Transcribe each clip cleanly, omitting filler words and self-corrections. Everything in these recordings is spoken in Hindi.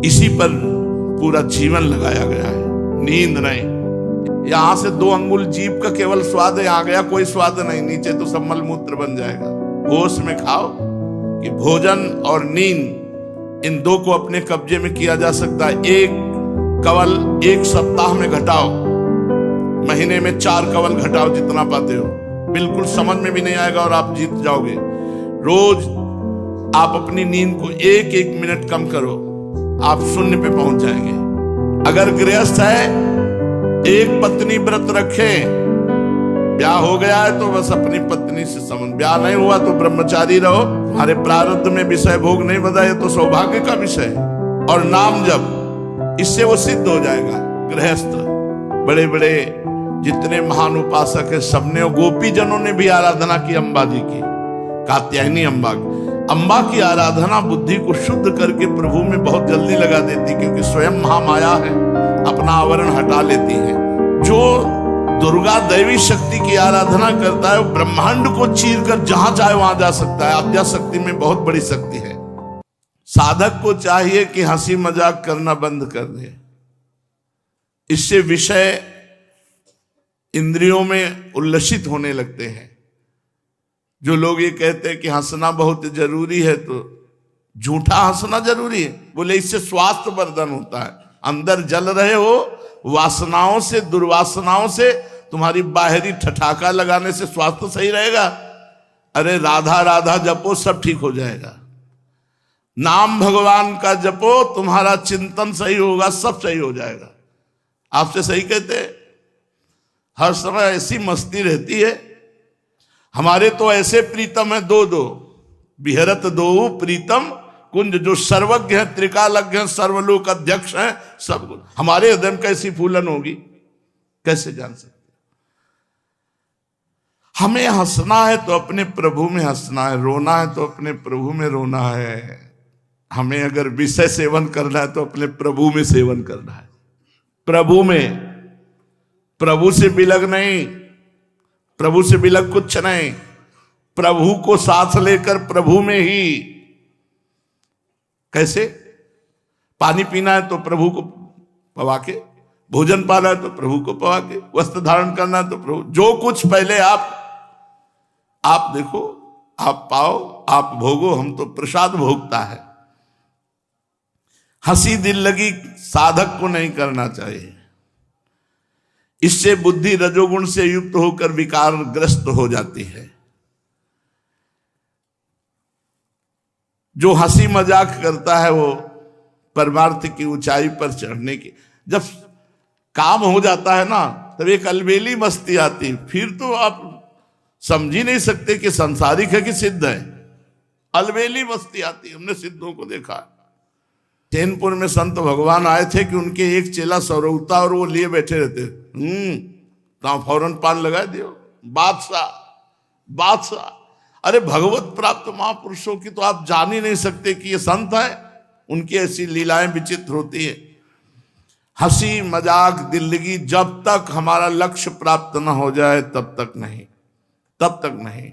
इसी पर पूरा जीवन लगाया गया है। नींद नहीं, यहां से 2 अंगुल जीभ का केवल स्वाद है, आ गया कोई स्वाद नहीं, नीचे तो सब मलमूत्र बन जाएगा। होश में खाओ कि भोजन और नींद इन 2 को अपने कब्जे में किया जा सकता है। एक कवल 1 सप्ताह में घटाओ, महीने में 4 कवल घटाओ, जितना पाते हो। बिल्कुल समझ में भी नहीं आएगा और आप जीत जाओगे। रोज आप अपनी नींद को 1-1 मिनट कम करो, आप शून्य पे पहुंच जाएंगे। अगर गृहस्थ है, एक पत्नी व्रत रखे, ब्याह हो गया है तो बस अपनी पत्नी से संबंध, ब्याह नहीं हुआ तो ब्रह्मचारी रहो। हमारे प्रारब्ध में विषय भोग नहीं बधा, ये तो सौभाग्य का विषय है। और नाम जप, इससे वो सिद्ध हो जाएगा। गृहस्थ बड़े बड़े जितने महान उपासक है, सबने, गोपी जनों ने भी आराधना की अम्बा जी की, कात्यायनी अम्बा की। अम्बा की आराधना बुद्धि को शुद्ध करके प्रभु में बहुत जल्दी लगा देती, क्योंकि स्वयं महामाया है, अपना आवरण हटा लेती है। जो दुर्गा दैवी शक्ति की आराधना करता है, वो ब्रह्मांड को चीर कर जहां चाहे वहां जा सकता है। आद्या शक्ति में बहुत बड़ी शक्ति है। साधक को चाहिए कि हंसी मजाक करना बंद कर दे। इससे विषय इंद्रियों में उल्लसित होने लगते हैं। जो लोग ये कहते हैं कि हंसना बहुत जरूरी है, तो झूठा हंसना जरूरी है। बोले इससे स्वास्थ्य वर्धन होता है। अंदर जल रहे हो वासनाओं से, दुर्वासनाओं से, तुम्हारी बाहरी ठठाका लगाने से स्वास्थ्य सही रहेगा। अरे राधा राधा जपो, सब ठीक हो जाएगा। नाम भगवान का जपो, तुम्हारा चिंतन सही होगा, सब सही हो जाएगा। आपसे सही कहते हैं, हर समय ऐसी मस्ती रहती है। हमारे तो ऐसे प्रीतम है, 2 विहरत 2 प्रीतम कुंज, जो सर्वज्ञ है, त्रिकालज्ञ है, सर्वलोक अध्यक्ष है, सब। हमारे हृदय में कैसी फूलन होगी, कैसे जान सकते। हमें हंसना है तो अपने प्रभु में हंसना है, रोना है तो अपने प्रभु में रोना है। हमें अगर विषय सेवन करना है तो अपने प्रभु में सेवन करना है। प्रभु में, प्रभु से बिलग नहीं, प्रभु से बिलग कुछ नहीं। प्रभु को साथ लेकर प्रभु में ही। कैसे? पानी पीना है तो प्रभु को पवा के, भोजन पाना है तो प्रभु को पवा के, वस्त्र धारण करना है तो प्रभु। जो कुछ पहले आप देखो, आप पाओ, आप भोगो, हम तो प्रसाद भोगता है। हंसी दिल लगी साधक को नहीं करना चाहिए। इससे बुद्धि रजोगुण से युक्त होकर विकारग्रस्त हो जाती है। जो हंसी मजाक करता है वो परमार्थ की ऊंचाई पर चढ़ने की, जब काम हो जाता है ना, तब एक अलबेली मस्ती आती। फिर तो आप समझ ही नहीं सकते कि संसारिक है कि सिद्ध है। अलबेली मस्ती आती, हमने सिद्धों को देखा। चैनपुर में संत भगवान आए थे कि उनके एक चेला सौरवता और वो लिए बैठे रहते। तो फौरन पान लगा दियो, बादशाह। अरे भगवत प्राप्त महापुरुषों की तो आप जान ही नहीं सकते कि ये संत है। उनकी ऐसी लीलाएं विचित्र होती है। हंसी मजाक दिल लगी, जब तक हमारा लक्ष्य प्राप्त न हो जाए तब तक नहीं।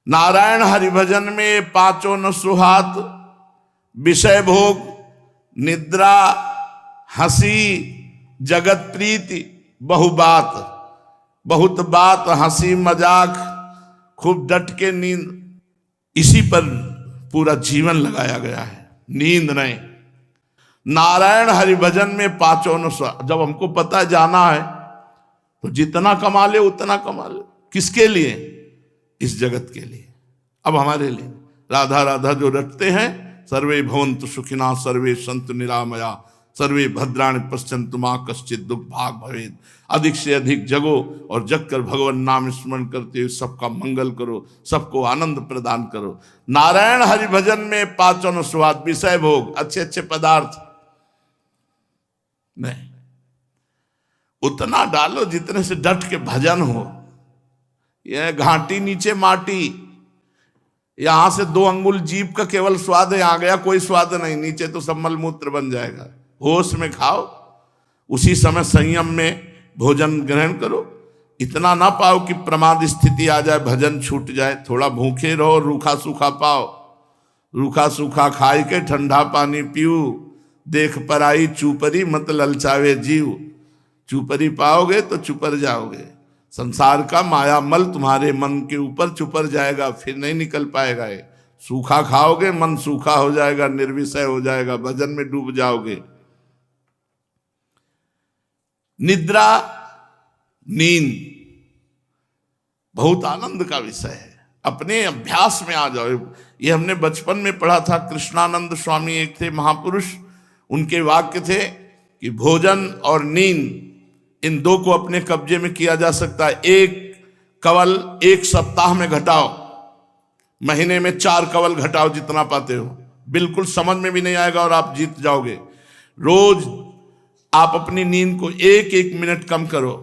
नारायण हरिभजन में 5 न सुहात, विषय भोग, निद्रा, हंसी, जगत प्रीति, बहुत बात, हंसी मजाक, खूब डट के नींद, इसी पर पूरा जीवन लगाया गया है। नींद नहीं, नारायण हरिभजन में 5 न सुहात। जब हमको पता है जाना है तो जितना कमा ले उतना कमा ले। किसके लिए? इस जगत के लिए। अब हमारे लिए राधा राधा जो रटते हैं, सर्वे भवन्तु सुखिना सर्वे सन्तु निरामया सर्वे भद्राणि पश्यन्तु मा कश्चित् दुख भाग भवेत्। अधिक से अधिक जगो और जग कर भगवान नाम स्मरण करते हुए सबका मंगल करो, सबको आनंद प्रदान करो। नारायण हरि भजन में 5 न सुहात, विषय भोग, अच्छे पदार्थ नहीं। उतना डालो जितने से डट के भजन हो। यह घाटी नीचे माटी, यहां से 2 अंगुल जीभ का केवल स्वाद है, आ गया कोई स्वाद नहीं, नीचे तो सब मलमूत्र बन जाएगा। होश में खाओ, उसी समय संयम में भोजन ग्रहण करो। इतना ना पाओ कि प्रमाद स्थिति आ जाए, भजन छूट जाए। थोड़ा भूखे रहो, रूखा सूखा पाओ, रूखा सूखा खाई के ठंडा पानी पीऊ, देख पराई चूपरी मत ललचावे जीव। चूपरी पाओगे तो चुपर जाओगे। संसार का माया मल तुम्हारे मन के ऊपर चुपर जाएगा, फिर नहीं निकल पाएगा। ये सूखा खाओगे मन सूखा हो जाएगा, निर्विषय हो जाएगा, भजन में डूब जाओगे। निद्रा, नींद बहुत आनंद का विषय है। अपने अभ्यास में आ जाओ। ये हमने बचपन में पढ़ा था। कृष्णानंद स्वामी एक थे महापुरुष, उनके वाक्य थे कि भोजन और नींद इन दो को अपने कब्जे में किया जा सकता है। एक कवल एक सप्ताह में घटाओ, महीने में 4 कवल घटाओ, जितना पाते हो। बिल्कुल समझ में भी नहीं आएगा और आप जीत जाओगे। रोज आप अपनी नींद को 1-1 मिनट कम करो,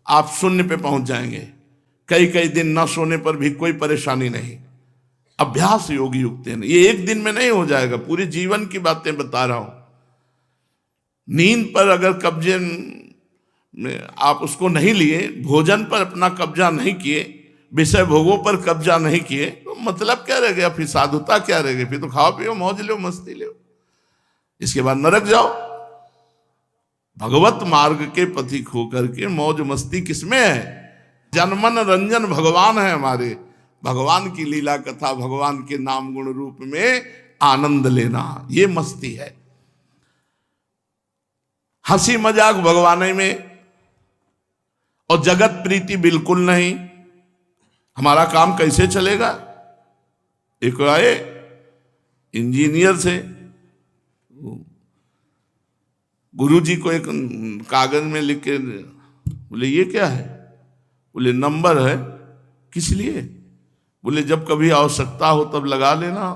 आप शून्य पे पहुंच जाएंगे। कई कई दिन न सोने पर भी कोई परेशानी नहीं। अभ्यास योगी युक्त है। ये एक दिन में नहीं हो जाएगा, पूरे जीवन की बातें बता रहा हूं। नींद पर अगर कब्जे में आप उसको नहीं लिए, भोजन पर अपना कब्जा नहीं किए, विषय भोगों पर कब्जा नहीं किए, तो मतलब क्या रह गया? फिर साधुता क्या रह गई? फिर तो खाओ पियो मौज लो मस्ती लो, इसके बाद नरक जाओ। भगवत मार्ग के पथिक होकर के मौज मस्ती किसमें है? जनमन रंजन भगवान है हमारे। भगवान की लीला कथा, भगवान के नाम गुण रूप में आनंद लेना, ये मस्ती है। हंसी मजाक भगवान में और जगत प्रीति बिल्कुल नहीं। हमारा काम कैसे चलेगा? एक आए इंजीनियर से, गुरुजी को एक कागज में लिख के बोले ये क्या है? बोले नंबर है। किस लिए? बोले जब कभी आवश्यकता हो तब लगा लेना,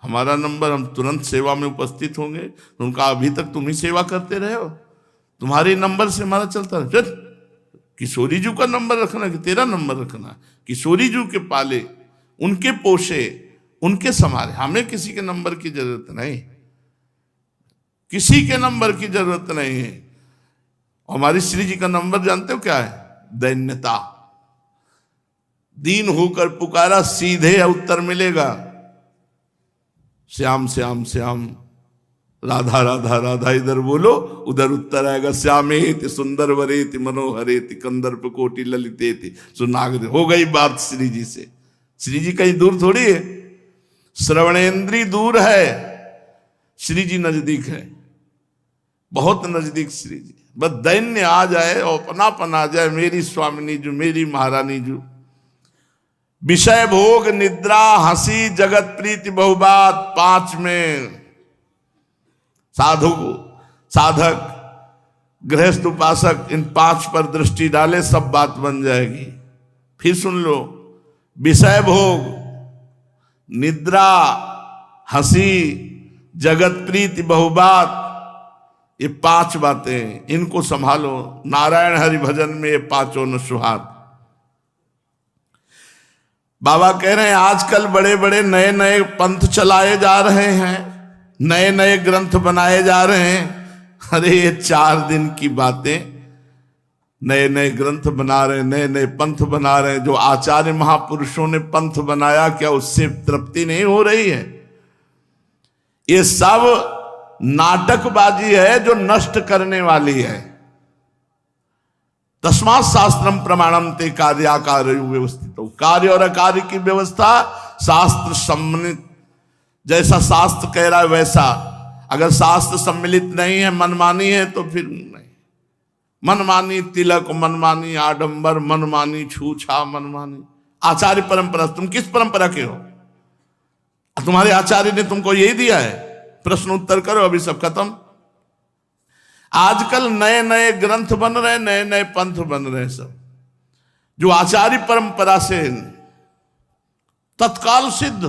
हमारा नंबर, हम तुरंत सेवा में उपस्थित होंगे। तो उनका अभी तक तुम ही सेवा करते रहे हो, तुम्हारे नंबर से हमारा चलता रहे। किशोरी जी का नंबर रखना कि तेरा नंबर रखना? किशोरी जी के पाले, उनके पोषे, उनके संभाले, हमें किसी के नंबर की जरूरत नहीं, किसी के नंबर की जरूरत नहीं है। हमारी श्री जी का नंबर जानते हो क्या है? दैन्यता। दीन होकर पुकारा, सीधे उत्तर मिलेगा। श्याम श्याम श्याम, राधा राधा राधा, इधर बोलो उधर उत्तर आएगा। श्यामेति सुंदर वरेति मनोहरेति कंदर्प कोटि ललितेति सुनागर। हो गई बात श्री जी से। श्री जी कहीं दूर थोड़ी है, श्रवणेन्द्री दूर है, श्री जी नजदीक है, बहुत नजदीक श्री जी। बस दैन्य आ जाए और अपनापन आ जाए, मेरी स्वामिनी जू, मेरी महारानी जू। विषय भोग, निद्रा, हंसी, जगत प्रीति, बहुबात, 5 में साधक, गृहस्थ, उपासक, इन 5 पर दृष्टि डाले, सब बात बन जाएगी। फिर सुन लो, विषय भोग, निद्रा, हंसी, जगत प्रीति, बहुबात, ये 5 बातें, इनको संभालो। नारायण हरि भजन में ये 5 न सुहात। बाबा कह रहे हैं आजकल बड़े बड़े नए नए पंथ चलाए जा रहे हैं, नए नए ग्रंथ बनाए जा रहे हैं। अरे ये 4 दिन की बातें, नए नए ग्रंथ बना रहे हैं, नए नए पंथ बना रहे हैं। जो आचार्य महापुरुषों ने पंथ बनाया, क्या उससे तृप्ति नहीं हो रही है? ये सब नाटकबाजी है जो नष्ट करने वाली है। तस्मात् शास्त्रम प्रमाणम ते कार्याकार व्यवस्थित। कार्य और अकार्य की व्यवस्था शास्त्र सम्मिलित, जैसा शास्त्र कह रहा है वैसा। अगर शास्त्र सम्मिलित नहीं है, मनमानी है, तो फिर नहीं। मनमानी तिलक, मनमानी आडंबर, मनमानी छूछा, मनमानी आचार्य परंपरा। तुम किस परंपरा के हो? तुम्हारे आचार्य ने तुमको यही दिया है? प्रश्न उत्तर करो, अभी सब खत्म। आजकल नए नए ग्रंथ बन रहे, नए नए पंथ बन रहे, सब जो आचार्य परंपरा से तत्काल सिद्ध।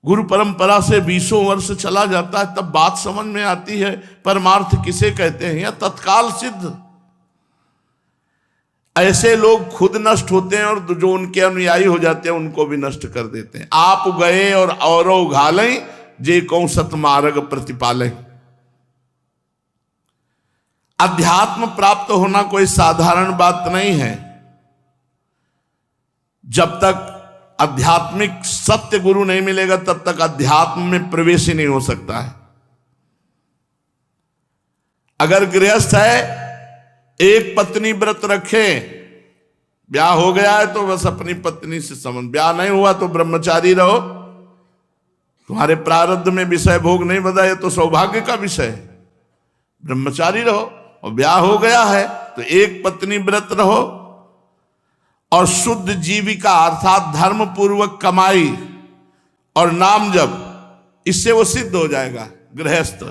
गुरु परंपरा से 20 वर्ष चला जाता है, तब बात समझ में आती है परमार्थ किसे कहते हैं, या तत्काल सिद्ध। ऐसे लोग खुद नष्ट होते हैं और जो उनके अनुयायी हो जाते हैं उनको भी नष्ट कर देते हैं। आप गए और औरो घालें, जे कौन सतमार्ग प्रतिपालें। अध्यात्म प्राप्त होना कोई साधारण बात नहीं है। जब तक आध्यात्मिक सत्य गुरु नहीं मिलेगा तब तक अध्यात्म में प्रवेश ही नहीं हो सकता है। अगर गृहस्थ है, एक पत्नी व्रत रखे, ब्याह हो गया है तो बस अपनी पत्नी से संबंध, ब्याह नहीं हुआ तो ब्रह्मचारी रहो, तुम्हारे प्रारब्ध में विषय भोग नहीं बधा, ये तो सौभाग्य का विषय है, ब्रह्मचारी रहो। और ब्याह हो गया है तो एक पत्नी व्रत रहो और शुद्ध जीविका अर्थात धर्म पूर्वक कमाई और नाम जप, इससे वो सिद्ध हो जाएगा गृहस्थ।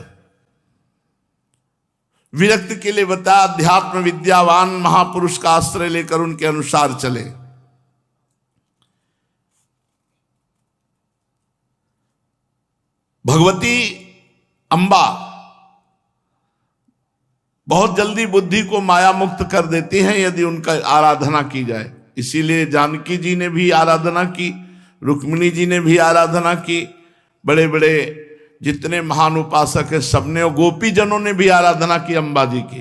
विरक्त के लिए बता, अध्यात्म विद्यावान महापुरुष का आश्रय लेकर उनके अनुसार चले। भगवती अंबा बहुत जल्दी बुद्धि को माया मुक्त कर देती हैं यदि उनका आराधना की जाए। इसीलिए जानकी जी ने भी आराधना की, रुक्मिणी जी ने भी आराधना की, बड़े बड़े जितने महान उपासक है सबने, और गोपी जनों ने भी आराधना की अम्बा जी की,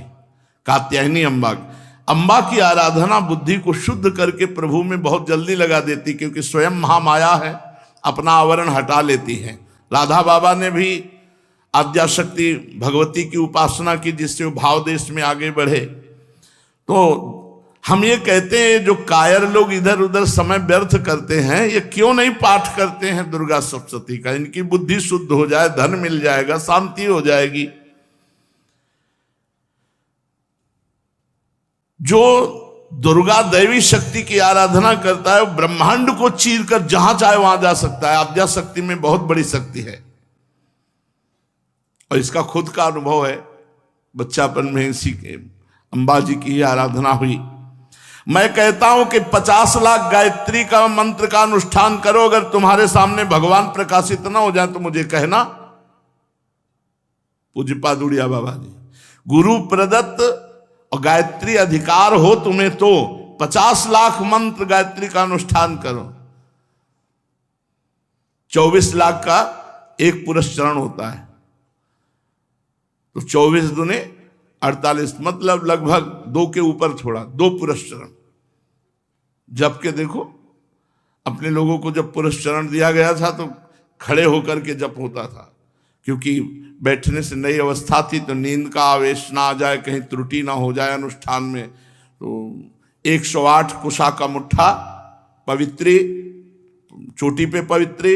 कात्यायनी अम्बा की। अम्बा की आराधना बुद्धि को शुद्ध करके प्रभु में बहुत जल्दी लगा देती, क्योंकि स्वयं महामाया है, अपना आवरण हटा लेती है। राधा बाबा ने भी आद्याशक्ति भगवती की उपासना की, जिससे वो भाव देश में आगे बढ़े। तो हम ये कहते हैं जो कायर लोग इधर उधर समय व्यर्थ करते हैं, ये क्यों नहीं पाठ करते हैं दुर्गा सप्तशती का? इनकी बुद्धि शुद्ध हो जाए, धन मिल जाएगा, शांति हो जाएगी। जो दुर्गा दैवी शक्ति की आराधना करता है वो ब्रह्मांड को चीर कर जहां चाहे वहां जा सकता है। आद्याशक्ति में बहुत बड़ी शक्ति है और इसका खुद का अनुभव है। बच्चापन में इसी के अम्बा जी की आराधना हुई। मैं कहता हूं कि 50 लाख गायत्री का मंत्र का अनुष्ठान करो, अगर तुम्हारे सामने भगवान प्रकाशित ना हो जाए तो मुझे कहना। पूज्यपाद उड़िया बाबा जी, गुरु प्रदत्त और गायत्री अधिकार हो तुम्हें तो 50 लाख मंत्र गायत्री का अनुष्ठान करो। 24 लाख का एक पुरस्चरण होता है, तो 24 दूने 48, मतलब लगभग 2 के ऊपर थोड़ा, 2 पुरस्चरण। जब के देखो अपने लोगों को जब पुरस्चरण दिया गया था तो खड़े होकर के जप होता था, क्योंकि बैठने से नई अवस्था थी, तो नींद का आवेश ना आ जाए, कहीं त्रुटि ना हो जाए अनुष्ठान में। तो 108 कुशा का मुट्ठा पवित्री, चोटी पे पवित्री,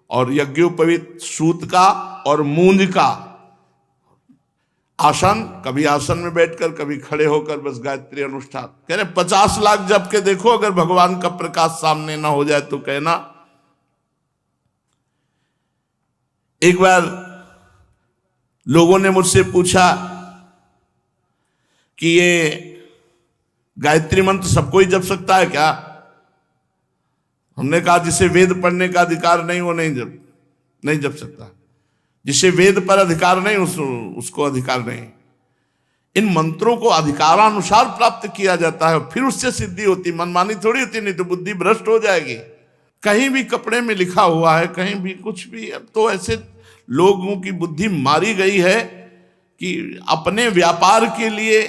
और यज्ञोपवित सूत का और मूंज का आसन, कभी आसन में बैठकर कभी खड़े होकर बस गायत्री अनुष्ठान। कह रहे 50 लाख जप के देखो, अगर भगवान का प्रकाश सामने ना हो जाए तो कहना। एक बार लोगों ने मुझसे पूछा कि ये गायत्री मंत्र सबको ही जप सकता है क्या? हमने कहा जिसे वेद पढ़ने का अधिकार नहीं वो नहीं जप सकता। जिसे वेद पर अधिकार नहीं उसको अधिकार नहीं। इन मंत्रों को अधिकारानुसार प्राप्त किया जाता है, फिर उससे सिद्धि होती, मनमानी थोड़ी होती, नहीं तो बुद्धि भ्रष्ट हो जाएगी। कहीं भी कपड़े में लिखा हुआ है, कहीं भी कुछ भी। अब तो ऐसे लोगों की बुद्धि मारी गई है कि अपने व्यापार के लिए,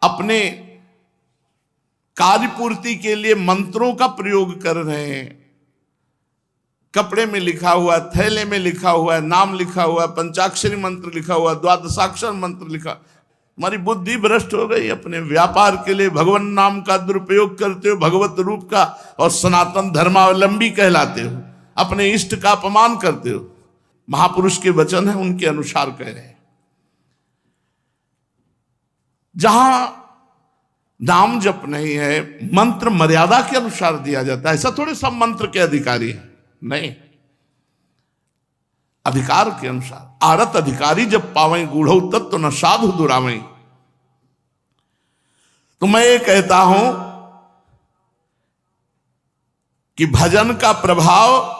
अपने कार्य पूर्ति के लिए मंत्रों का प्रयोग कर रहे हैं। कपड़े में लिखा हुआ, थैले में लिखा हुआ है, नाम लिखा हुआ, पंचाक्षरी मंत्र लिखा हुआ, द्वादशाक्षर मंत्र लिखा। हमारी बुद्धि भ्रष्ट हो गई। अपने व्यापार के लिए भगवान नाम का दुरुपयोग करते हो, भगवत रूप का, और सनातन धर्मावलंबी कहलाते हो, अपने इष्ट का अपमान करते हो। महापुरुष के वचन है, उनके अनुसार कह रहे हैं। जहां नाम जप नहीं है, मंत्र मर्यादा के अनुसार दिया जाता है। ऐसा थोड़े सब मंत्र के अधिकारी हैं, नहीं, अधिकार के अनुसार। आरत अधिकारी जब पावई गूढ़ तत्व न साधु दुरावई। तो मैं ये कहता हूं कि भजन का प्रभाव,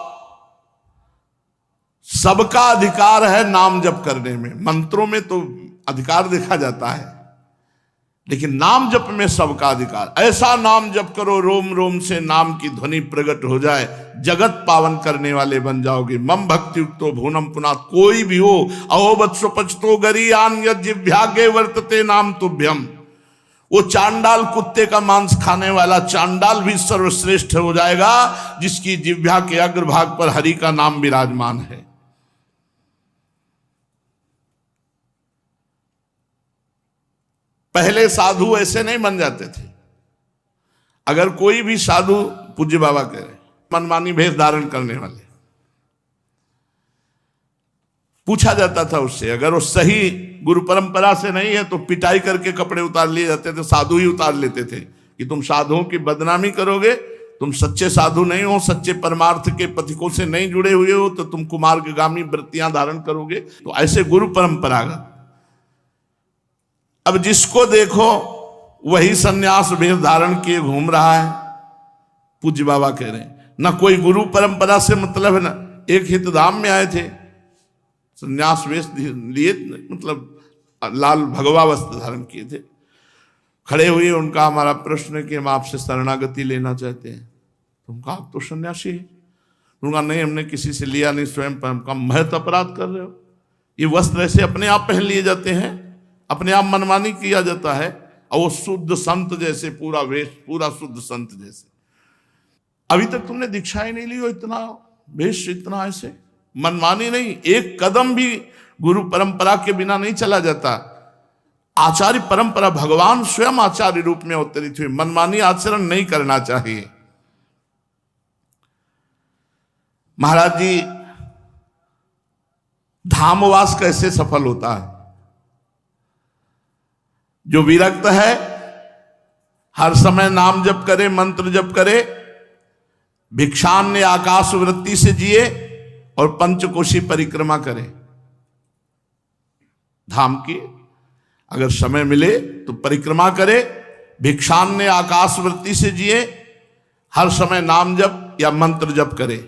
सबका अधिकार है नाम जप करने में। मंत्रों में तो अधिकार देखा जाता है, लेकिन नाम जप में सबका अधिकार। ऐसा नाम जप करो रोम रोम से नाम की ध्वनि प्रकट हो जाए, जगत पावन करने वाले बन जाओगे। मम भक्ति युक्तो भुवनम पुनात। कोई भी हो, अहोबत स्वपचतो गरीयान यज्ञाग्य वर्तते नाम तुभ्यम। वो चांडाल कुत्ते का मांस खाने वाला चांडाल भी सर्वश्रेष्ठ हो जाएगा जिसकी जिह्वा के अग्रभाग पर हरि का नाम विराजमान है। पहले साधु ऐसे नहीं बन जाते थे। अगर कोई भी साधु, पूज्य बाबा कह रहे, मनमानी भेष धारण करने वाले, पूछा जाता था उससे, अगर वो सही गुरु परंपरा से नहीं है तो पिटाई करके कपड़े उतार लिए जाते थे। साधु ही उतार लेते थे कि तुम साधुओं की बदनामी करोगे, तुम सच्चे साधु नहीं हो, सच्चे परमार्थ के पथिकों से नहीं जुड़े हुए हो, तो तुम कुमार्गामी वृत्तियां धारण करोगे। तो ऐसे गुरु परंपरागत। अब जिसको देखो वही सन्यास भेष धारण किए घूम रहा है। पूज्य बाबा कह रहे हैं ना कोई गुरु परंपरा से मतलब है। ना एक हितधाम में आए थे, संन्यास वेश लिए, मतलब लाल भगवा वस्त्र धारण किए थे, खड़े हुए। उनका हमारा प्रश्न है कि हम आपसे शरणागति लेना चाहते हैं। तुमका आप तो सन्यासी है। उनका नहीं, हमने किसी से लिया नहीं, स्वयं पर। हमका महत अपराध कर रहे हो। ये वस्त्र ऐसे अपने आप पहन लिए जाते हैं, अपने आप मनमानी किया जाता है, और वो शुद्ध संत जैसे पूरा वेश, पूरा शुद्ध संत जैसे। अभी तक तुमने दीक्षा ही नहीं ली हो, इतना वेश, इतना ऐसे मनमानी नहीं। एक कदम भी गुरु परंपरा के बिना नहीं चला जाता। आचार्य परंपरा, भगवान स्वयं आचार्य रूप में अवतरित हुए। मनमानी आचरण नहीं करना चाहिए। महाराज जी, धामवास कैसे सफल होता है? जो विरक्त है, हर समय नाम जप करे, मंत्र जप करे, भिक्षान्य आकाश वृत्ति से जिए और पंचकोशी परिक्रमा करे। धाम की अगर समय मिले तो परिक्रमा करे, भिक्षान्य आकाश वृत्ति से जिए, हर समय नाम जप या मंत्र जप करे,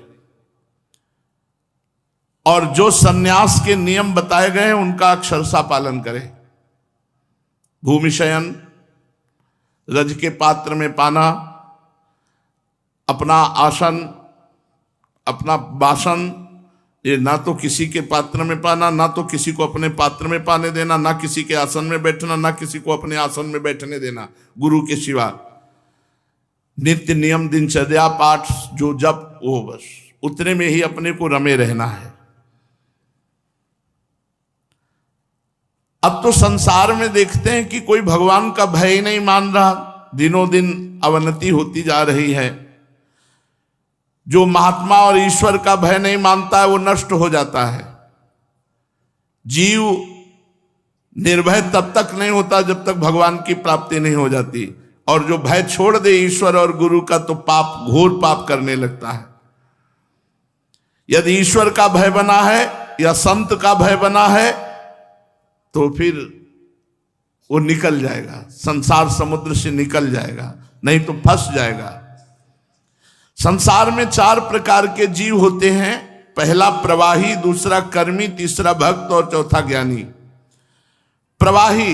और जो सन्यास के नियम बताए गए हैं उनका अक्षरशः पालन करे। भूमि शयन, रज के पात्र में पाना, अपना आसन, अपना बासन, ये ना तो किसी के पात्र में पाना, ना तो किसी को अपने पात्र में पाने देना, ना किसी के आसन में बैठना, ना किसी को अपने आसन में बैठने देना गुरु के सिवा। नित्य नियम दिनचर्या पाठ जो जप, वो बस उतने में ही अपने को रमे रहना है। अब तो संसार में देखते हैं कि कोई भगवान का भय ही नहीं मान रहा। दिनों दिन अवनति होती जा रही है। जो महात्मा और ईश्वर का भय नहीं मानता है वो नष्ट हो जाता है। जीव निर्भय तब तक नहीं होता जब तक भगवान की प्राप्ति नहीं हो जाती, और जो भय छोड़ दे ईश्वर और गुरु का तो पाप, घोर पाप करने लगता है। यदि ईश्वर का भय बना है या संत का भय बना है तो फिर वो निकल जाएगा, संसार समुद्र से निकल जाएगा, नहीं तो फंस जाएगा। संसार में 4 प्रकार के जीव होते हैं। पहला प्रवाही, दूसरा कर्मी, तीसरा भक्त और चौथा ज्ञानी। प्रवाही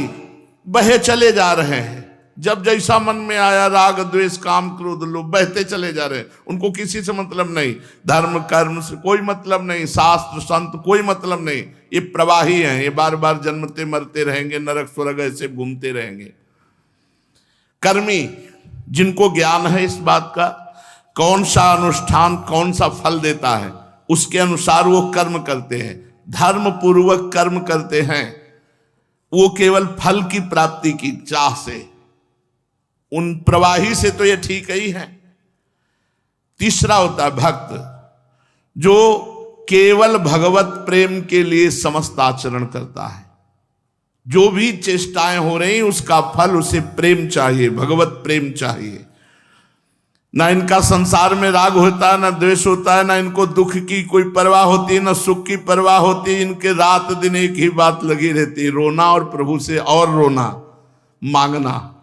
बहे चले जा रहे हैं, जब जैसा मन में आया, राग द्वेष काम क्रोध लोभ, बहते चले जा रहे हैं। उनको किसी से मतलब नहीं, धर्म कर्म से कोई मतलब नहीं, शास्त्र संत कोई मतलब नहीं। ये प्रवाही हैं, ये बार बार जन्मते मरते रहेंगे, नरक स्वर्ग ऐसे घूमते रहेंगे। कर्मी, जिनको ज्ञान है इस बात का, कौन सा अनुष्ठान कौन सा फल देता है, उसके अनुसार वो कर्म करते हैं, धर्म पूर्वक कर्म करते हैं। वो केवल फल की प्राप्ति की चाह से। उन प्रवाही से तो ये ठीक ही है। तीसरा होता है भक्त, जो केवल भगवत प्रेम के लिए समस्त आचरण करता है। जो भी चेष्टाएं हो रही उसका फल उसे प्रेम चाहिए, भगवत प्रेम चाहिए। ना इनका संसार में राग होता है, ना द्वेष होता है, ना इनको दुख की कोई परवाह होती है, ना सुख की परवाह होती है। इनके रात दिन एक ही बात लगी रहती है, रोना और प्रभु से और रोना, मांगना।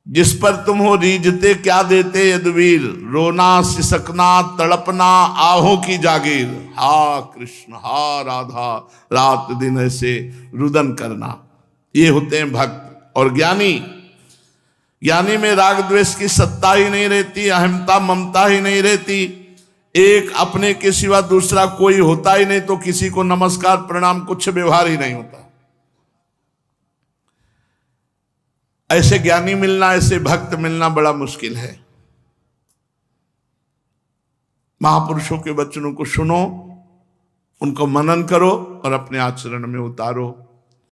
जिस पर तुम हो रीझते क्या देते यदुवीर, रोना सिसकना तड़पना आहों की जागीर। हा कृष्ण हा राधा, रात दिन ऐसे रुदन करना। ये होते हैं भक्त। और ज्ञानी, ज्ञानी में राग द्वेष की सत्ता ही नहीं रहती, अहमता ममता ही नहीं रहती। एक अपने के सिवा दूसरा कोई होता ही नहीं, तो किसी को नमस्कार प्रणाम कुछ व्यवहार ही नहीं होता। ऐसे ज्ञानी मिलना, ऐसे भक्त मिलना बड़ा मुश्किल है। महापुरुषों के वचनों को सुनो, उनको मनन करो और अपने आचरण में उतारो।